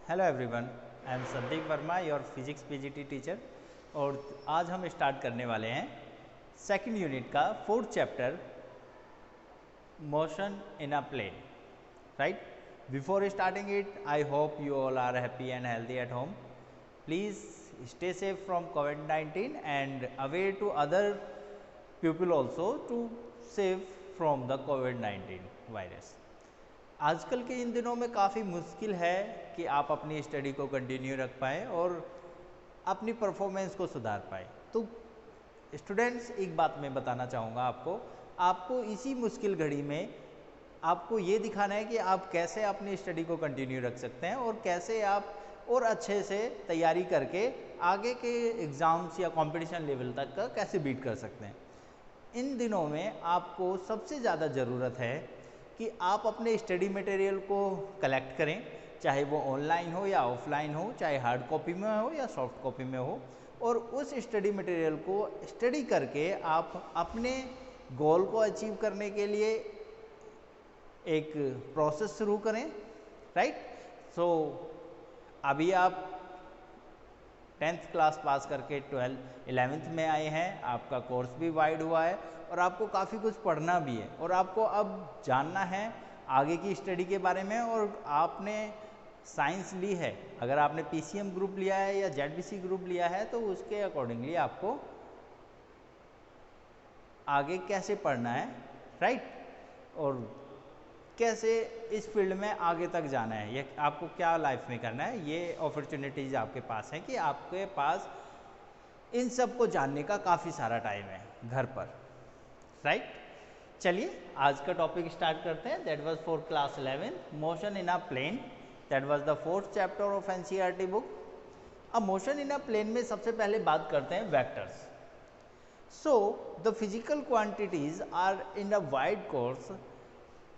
Hello everyone, I am Sandeep Verma, your physics PGT teacher. और आज हम स्टार्ट करने वाले हैं सेकंड यूनिट का fourth chapter, motion in a plane. Right, before starting it, I hope you all are happy and healthy at home. Please stay safe from COVID-19 and aware to other people also to save from the COVID-19 virus. आजकल के इन दिनों में काफ़ी मुश्किल है कि आप अपनी स्टडी को कंटिन्यू रख पाएँ और अपनी परफॉर्मेंस को सुधार पाएँ। तो स्टूडेंट्स, एक बात मैं बताना चाहूँगा आपको इसी मुश्किल घड़ी में आपको ये दिखाना है कि आप कैसे अपनी स्टडी को कंटिन्यू रख सकते हैं और कैसे आप और अच्छे से तैयारी करके आगे के एग्ज़ाम्स या कंपटीशन लेवल तक का कैसे बीट कर सकते हैं। इन दिनों में आपको सबसे ज़्यादा ज़रूरत है कि आप अपने स्टडी मटेरियल को कलेक्ट करें, चाहे वो ऑनलाइन हो या ऑफलाइन हो, चाहे हार्ड कॉपी में हो या सॉफ्ट कॉपी में हो, और उस स्टडी मटेरियल को स्टडी करके आप अपने गोल को अचीव करने के लिए एक प्रोसेस शुरू करें। राइट, सो अभी आप 10th क्लास पास करके 11th में आए हैं, आपका कोर्स भी वाइड हुआ है और आपको काफ़ी कुछ पढ़ना भी है और आपको अब जानना है आगे की स्टडी के बारे में। और आपने साइंस ली है, अगर आपने पीसीएम ग्रुप लिया है या जेडबीसी ग्रुप लिया है तो उसके अकॉर्डिंगली आपको आगे कैसे पढ़ना है, राइट, और कैसे इस फील्ड में आगे तक जाना है, ये आपको क्या लाइफ में करना है, ये अपॉर्चुनिटीज़ आपके पास हैं कि आपके पास इन सब को जानने का काफ़ी सारा टाइम है घर पर। राइट, चलिए आज का टॉपिक स्टार्ट करते हैं। That was for class 11, motion in a plane. That was the fourth chapter of NCERT book. अब मोशन इन अ प्लेन में सबसे पहले बात करते हैं vectors. So the physical quantities are in a wide course.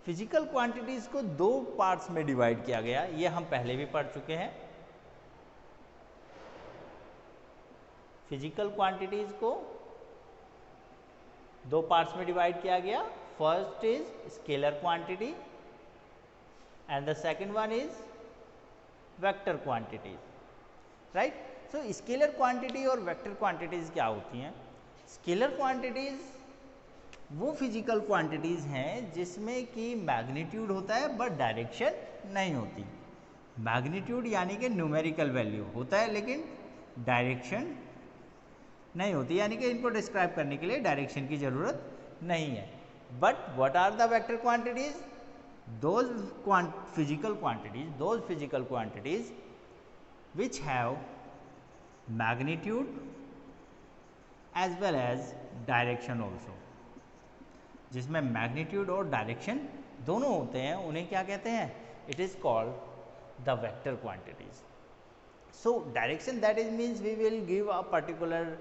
Physical quantities को दो parts में डिवाइड किया गया, ये हम पहले भी पढ़ चुके हैं। फिजिकल क्वांटिटीज को दो पार्ट्स में डिवाइड किया गया। First is scalar quantity and the second one is vector quantities. Right, so scalar quantity और वेक्टर क्वांटिटीज क्या होती हैं? स्केलर क्वांटिटीज वो फिजिकल क्वांटिटीज़ हैं जिसमें कि मैग्नीट्यूड होता है बट डायरेक्शन नहीं होती। मैग्नीट्यूड यानी कि न्यूमेरिकल वैल्यू होता है लेकिन डायरेक्शन नहीं होती, यानी कि इनको डिस्क्राइब करने के लिए डायरेक्शन की ज़रूरत नहीं है। But what are the vector quantities? Those physical quantities which have magnitude as well as direction also. जिसमें मैग्नीट्यूड और डायरेक्शन दोनों होते हैं, उन्हें क्या कहते हैं? It is called the vector quantities. So direction, that is means we will give a particular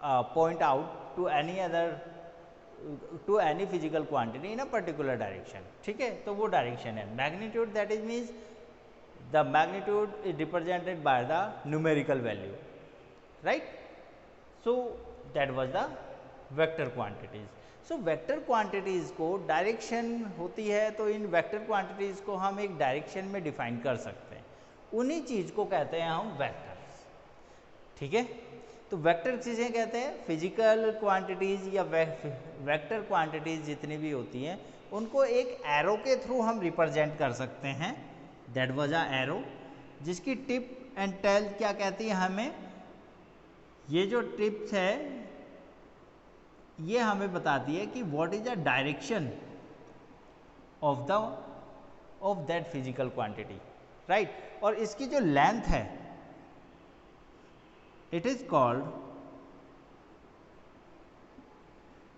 point out to any physical quantity in a particular direction. ठीक है, तो वो डायरेक्शन है। Magnitude, that is means the magnitude is represented by the numerical value. Right, so that was the vector quantities. So vector quantities को direction होती है, तो इन vector quantities को हम एक डायरेक्शन में डिफाइन कर सकते हैं। उन्हीं चीज़ को कहते हैं हम वेक्टर्स। ठीक है, तो वेक्टर चीज़ें कहते हैं फिजिकल क्वांटिटीज़ या वेक्टर क्वांटिटीज़ जितनी भी होती हैं उनको एक एरो के थ्रू हम रिप्रेजेंट कर सकते हैं। दैट वाज अ एरो, जिसकी टिप एंड टेल क्या कहती है हमें? ये जो टिप्स है ये हमें बताती है कि what is the direction of that physical quantity. Right, और इसकी जो लेंथ है it is called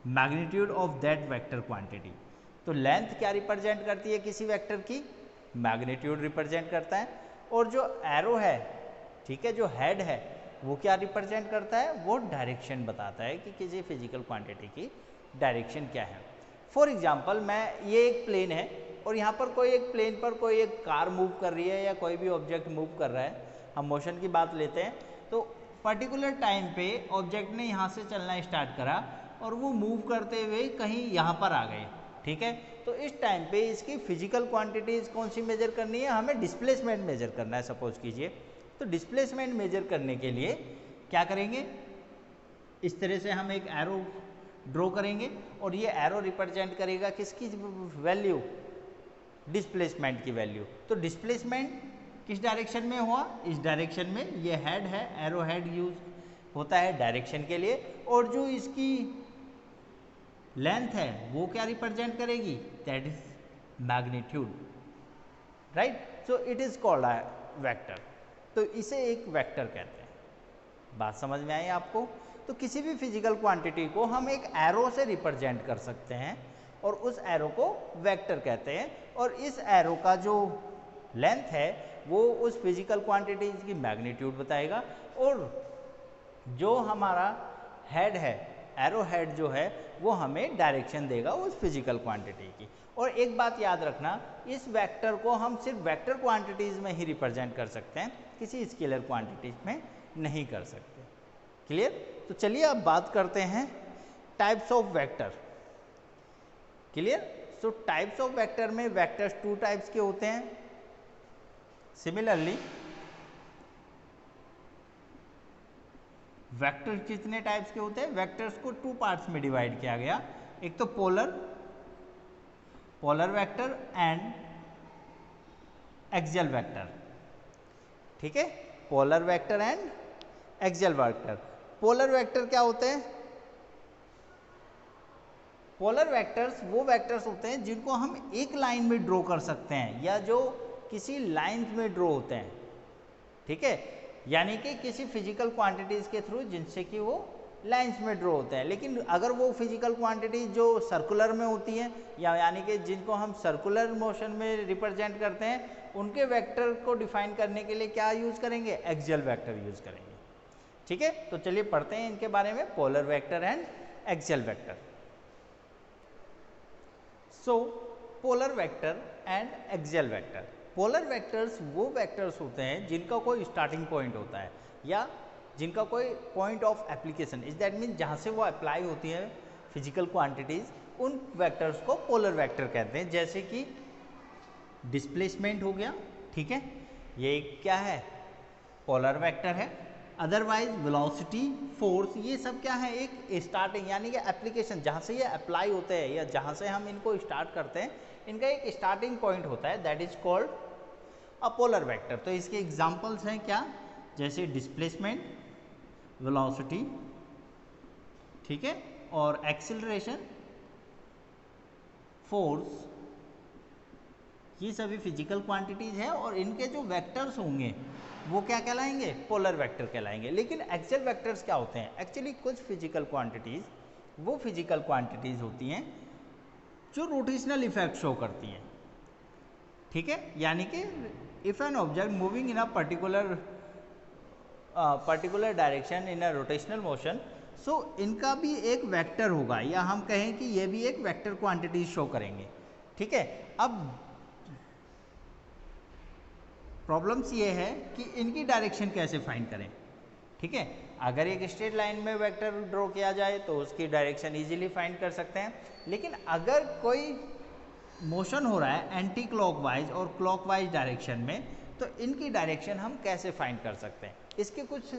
magnitude of that vector quantity. तो लेंथ क्या रिप्रेजेंट करती है किसी वेक्टर की? मैग्नीट्यूड रिप्रेजेंट करता है। और जो एरो है, ठीक है, जो हेड है, वो क्या रिप्रेजेंट करता है? वो डायरेक्शन बताता है कि किसी फिजिकल क्वांटिटी की डायरेक्शन क्या है। फॉर एग्जांपल, मैं ये एक प्लेन है और यहाँ पर कोई एक प्लेन पर कोई एक कार मूव कर रही है या कोई भी ऑब्जेक्ट मूव कर रहा है। हम मोशन की बात लेते हैं, तो पर्टिकुलर टाइम पे ऑब्जेक्ट ने यहाँ से चलना स्टार्ट करा और वो मूव करते हुए कहीं यहाँ पर आ गए। ठीक है। तो इस टाइम पे इसकी फिजिकल क्वांटिटीज कौन सी मेजर करनी है, हमें डिस्प्लेसमेंट मेजर करना है सपोज कीजिए। तो डिस्प्लेसमेंट मेजर करने के लिए क्या करेंगे, इस तरह से हम एक एरो ड्रॉ करेंगे और ये एरो रिप्रेजेंट करेगा किसकी वैल्यू, डिस्प्लेसमेंट की वैल्यू। तो डिस्प्लेसमेंट किस डायरेक्शन में हुआ, इस डायरेक्शन में। ये हेड है, एरो हेड यूज होता है डायरेक्शन के लिए, और जो इसकी लेंथ है वो क्या रिप्रेजेंट करेगी, that is magnitude, right. So it is called a vector. तो इसे एक वेक्टर कहते हैं। बात समझ में आई आपको। तो किसी भी फिजिकल क्वांटिटी को हम एक एरो से रिप्रेजेंट कर सकते हैं और उस एरो को वेक्टर कहते हैं, और इस एरो का जो लेंथ है वो उस फिजिकल क्वांटिटी की मैग्नीट्यूड बताएगा, और जो हमारा हेड है, एरो हेड जो है वो हमें डायरेक्शन देगा उस फिजिकल क्वांटिटी की। और एक बात याद रखना, इस वेक्टर को हम सिर्फ वेक्टर क्वांटिटीज में ही रिप्रेजेंट कर सकते हैं, किसी स्केलर क्वांटिटीज में नहीं कर सकते। क्लियर। तो चलिए अब बात करते हैं types of vector. Clear. So types of vector में वेक्टर्स 2 टाइप्स के होते हैं। सिमिलरली वेक्टर्स कितने टाइप्स के होते हैं, वेक्टर्स को 2 पार्ट्स में डिवाइड किया गया। एक तो polar vector and axial vector. ठीक है, polar vector and axial vector. Polar vector क्या होते हैं, पोलर वेक्टर्स वो वेक्टर्स होते हैं जिनको हम एक लाइन में ड्रॉ कर सकते हैं, या जो किसी लाइन में ड्रॉ होते हैं। ठीक है, यानी कि किसी फिजिकल क्वांटिटीज के थ्रू जिनसे कि वो लाइंस में ड्रॉ होते हैं। लेकिन अगर वो फिजिकल क्वांटिटी जो सर्कुलर में होती हैं, या यानी कि जिनको हम सर्कुलर मोशन में रिप्रेजेंट करते हैं, उनके वेक्टर को डिफाइन करने के लिए क्या यूज करेंगे, एक्सियल वेक्टर यूज करेंगे। ठीक है, तो चलिए पढ़ते हैं इनके बारे में, polar vector and axial vector. So polar vector and axial vector. Polar vectors वो वेक्टर्स होते हैं जिनका कोई स्टार्टिंग पॉइंट होता है या जिनका कोई point of application, is that mean जहाँ से वो अप्लाई होती है फिजिकल क्वांटिटीज, उन वेक्टर्स को पोलर वेक्टर कहते हैं। जैसे कि डिस्प्लेसमेंट हो गया, ठीक है, ये क्या है, पोलर वेक्टर है। अदरवाइज वेलोसिटी, फोर्स, ये सब क्या है, एक स्टार्टिंग यानी कि एप्लीकेशन, जहाँ से ये अप्लाई होते हैं या जहाँ से हम इनको स्टार्ट करते हैं, इनका एक स्टार्टिंग पॉइंट होता है, that is called a polar vector. तो इसके एग्जांपल्स हैं क्या, जैसे डिस्प्लेसमेंट, वेलोसिटी, ठीक है, और एक्सीलरेशन, फोर्स, ये सभी फिजिकल क्वांटिटीज हैं, और इनके जो वेक्टर्स होंगे वो क्या कहलाएंगे, पोलर वेक्टर कहलाएंगे। लेकिन एक्सियल वेक्टर्स क्या होते हैं, एक्चुअली कुछ फिजिकल क्वांटिटीज वो फिजिकल क्वांटिटीज होती हैं जो रोटेशनल इफेक्ट शो करती हैं। ठीक है, यानी कि if an object moving in a particular direction in a rotational motion, so इनका भी एक वेक्टर होगा, या हम कहें कि ये भी एक वेक्टर क्वांटिटी शो करेंगे। ठीक है, अब प्रॉब्लम्स ये है कि इनकी डायरेक्शन कैसे फाइंड करें। ठीक है, अगर एक स्ट्रेट लाइन में वेक्टर ड्रॉ किया जाए तो उसकी डायरेक्शन इजीली फाइंड कर सकते हैं, लेकिन अगर कोई मोशन हो रहा है एंटी क्लॉकवाइज और क्लॉकवाइज डायरेक्शन में, तो इनकी डायरेक्शन हम कैसे फाइंड कर सकते हैं। इसके कुछ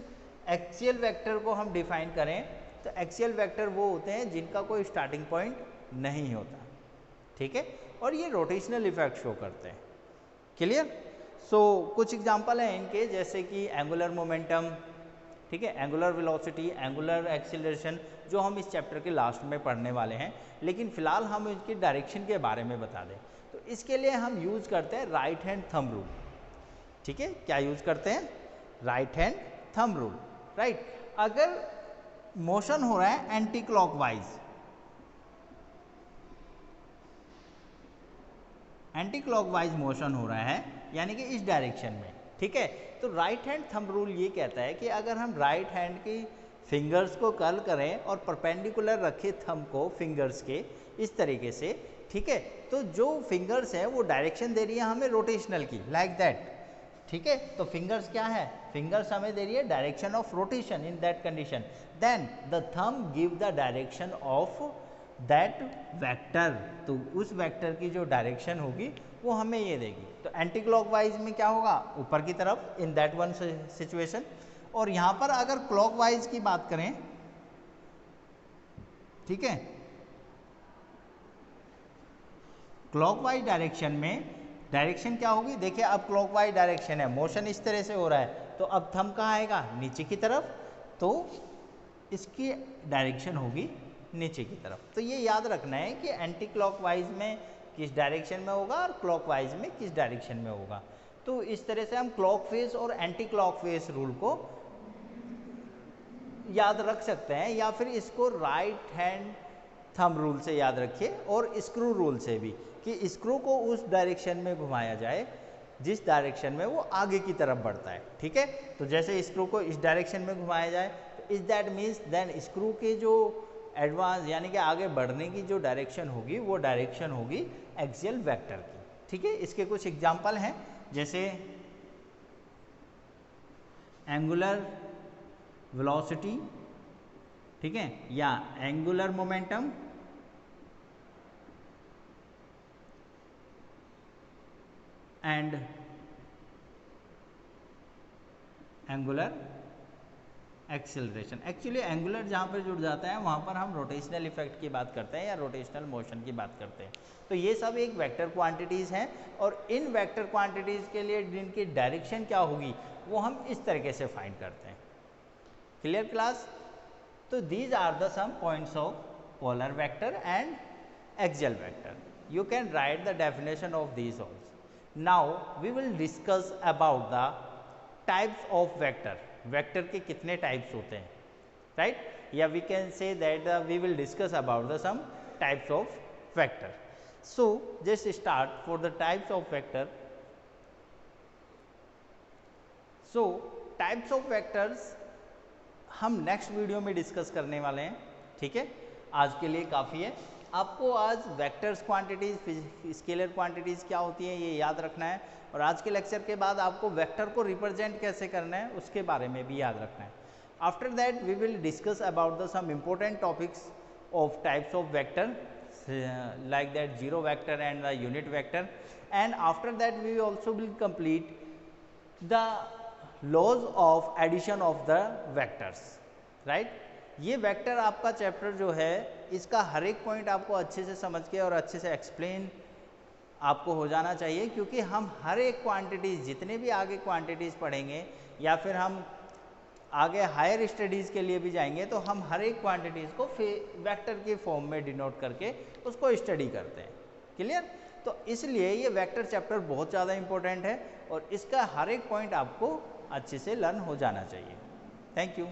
एक्सियल वेक्टर को हम डिफाइन करें तो एक्सियल वेक्टर वो होते हैं जिनका कोई स्टार्टिंग पॉइंट नहीं होता। ठीक है, और ये रोटेशनल इफेक्ट शो करते हैं। क्लियर। सो कुछ एग्जांपल हैं इनके, जैसे कि एंगुलर मोमेंटम, ठीक है, एंगुलर वेलोसिटी, एंगुलर एक्सीलरेशन, जो हम इस चैप्टर के लास्ट में पढ़ने वाले हैं, लेकिन फिलहाल हम इसकी डायरेक्शन के बारे में बता दें। तो इसके लिए हम यूज करते हैं राइट हैंड थंब रूल। ठीक है, क्या यूज करते हैं, right hand thumb rule, right. अगर मोशन हो रहा है anti clockwise, anti clockwise motion हो रहा है यानी कि इस डायरेक्शन में, ठीक है, तो राइट हैंड थंब रूल ये कहता है कि अगर हम राइट हैंड की फिंगर्स को कर्ल करें और परपेंडिकुलर रखें थंब को फिंगर्स के इस तरीके से, ठीक है, तो जो फिंगर्स है वो डायरेक्शन दे रही है हमें रोटेशनल की, लाइक दैट। ठीक है, तो फिंगर्स क्या है, फिंगर्स हमें दे रही है direction of rotation in that condition, then the thumb give the direction of that vector, तो उस वेक्टर की जो डायरेक्शन होगी वो हमें ये देगी। तो एंटी क्लॉकवाइज में क्या होगा, ऊपर की तरफ इन दैट वन सिचुएशन। और यहाँ पर अगर क्लॉकवाइज की बात करें, ठीक है, क्लॉकवाइज डायरेक्शन में डायरेक्शन क्या होगी, देखिए अब क्लॉकवाइज डायरेक्शन है, मोशन इस तरह से हो रहा है, तो अब थंब कहाँ आएगा, नीचे की तरफ, तो इसकी डायरेक्शन होगी नीचे की तरफ। तो ये याद रखना है कि एंटी क्लॉकवाइज में किस डायरेक्शन में होगा और क्लॉकवाइज में किस डायरेक्शन में होगा। तो इस तरह से हम क्लॉक फेस और एंटी क्लॉक फेस रूल को याद रख सकते हैं, या फिर इसको राइट हैंड थंब रूल से याद रखिए और स्क्रू रूल से भी, कि स्क्रू को उस डायरेक्शन में घुमाया जाए जिस डायरेक्शन में वो आगे की तरफ बढ़ता है। ठीक है, तो जैसे स्क्रू को इस डायरेक्शन में घुमाया जाए, तो इस दैट मीन्स देन स्क्रू के जो एडवांस यानी कि आगे बढ़ने की जो डायरेक्शन होगी वो डायरेक्शन होगी एक्सियल वेक्टर की। ठीक है, इसके कुछ एग्जाम्पल हैं, जैसे एंगुलर वेलोसिटी, ठीक है, या angular momentum, and angular acceleration. Actually angular जहाँ पर जुड़ जाता है वहाँ पर हम रोटेशनल इफेक्ट की बात करते हैं या रोटेशनल मोशन की बात करते हैं। तो ये सब एक वेक्टर क्वांटिटीज़ हैं, और इन वेक्टर क्वांटिटीज़ के लिए जिनकी डायरेक्शन क्या होगी वो हम इस तरीके से फाइंड करते हैं। Clear class? तो these are the some points of polar vector and axial vector. You can write the definition of these also. Now we will discuss about the types of vector. Vector के कितने types होते हैं, right? या we can say that we will discuss about the some types of vector. So just start for the types of vector. So types of vectors हम next video में discuss करने वाले हैं। ठीक है, आज के लिए काफ़ी है। आपको आज वेक्टर्स क्वांटिटीज, स्केलर क्वांटिटीज़ क्या होती हैं ये याद रखना है, और आज के लेक्चर के बाद आपको वेक्टर को रिप्रेजेंट कैसे करना है उसके बारे में भी याद रखना है। After that we will discuss about the some important topics of types of vector like that zero vector and the unit vector, and after that we also will complete the laws of addition of the vectors, right? ये vector आपका chapter जो है इसका हर एक point आपको अच्छे से समझ के और अच्छे से एक्सप्लेन आपको हो जाना चाहिए, क्योंकि हम हर एक क्वांटिटीज़, जितने भी आगे क्वांटिटीज़ पढ़ेंगे या फिर हम आगे हायर स्टडीज़ के लिए भी जाएंगे तो हम हर एक क्वांटिटीज़ को वेक्टर के फॉर्म में डिनोट करके उसको स्टडी करते हैं। क्लियर? तो इसलिए ये वेक्टर चैप्टर बहुत ज़्यादा इम्पोर्टेंट है और इसका हर एक पॉइंट आपको अच्छे से लर्न हो जाना चाहिए। Thank you.